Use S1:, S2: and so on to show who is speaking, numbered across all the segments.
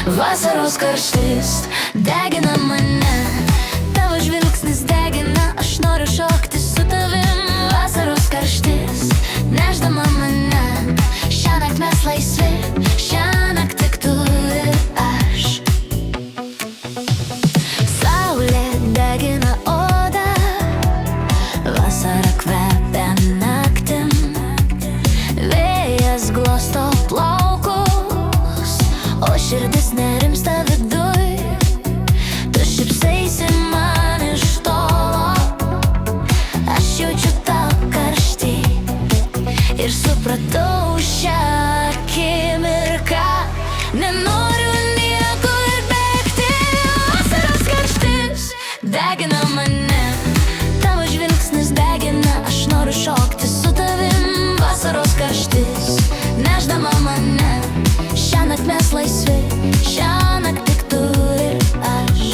S1: Vasaros karštis degina mane, tavo žvilgsnis degina, aš noriu šokti su tavim. Vasaros karštis nešdama mane, šiąnakt mes laisvi, šiąnakt tik tu ir aš. Saulė degina odą, vasara kvepia naktim, vėjas glosto plaukus, o širdis nerimsta viduj. Tu šypsaisi man iš tolo, aš jaučiu tau karštį ir supratau šią akimirką, nenoriu niekur bėgti. Vasaros karštis degina mane, tavo žvilgsnis degina, aš noriu šokti su tavim. Vasaros karštis nešdama mane, šiąnakt mes laisvi, šiąnakt tik tu ir aš.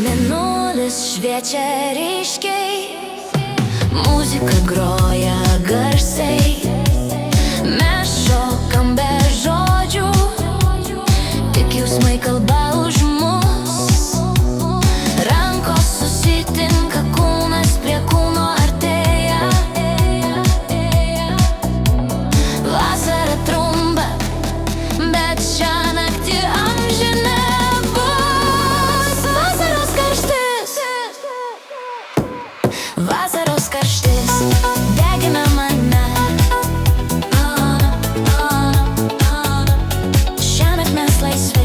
S1: Mėnulis šviečia ryškiai, muzika groja garsiai, mes šokam be žodžių, tik jausmai kalba už mus. Rankos susitinka, kūnas prie kūno artėja. Vasara trumpa, bet šiąnaktį amžina bus. Vasaros karštis, vasaros karštis degina mane, šiąnakt mes laisvi.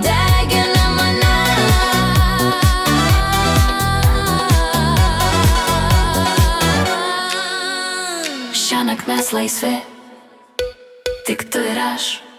S1: Degina mane, šiąnakt mes laisvi, tik tu ir aš.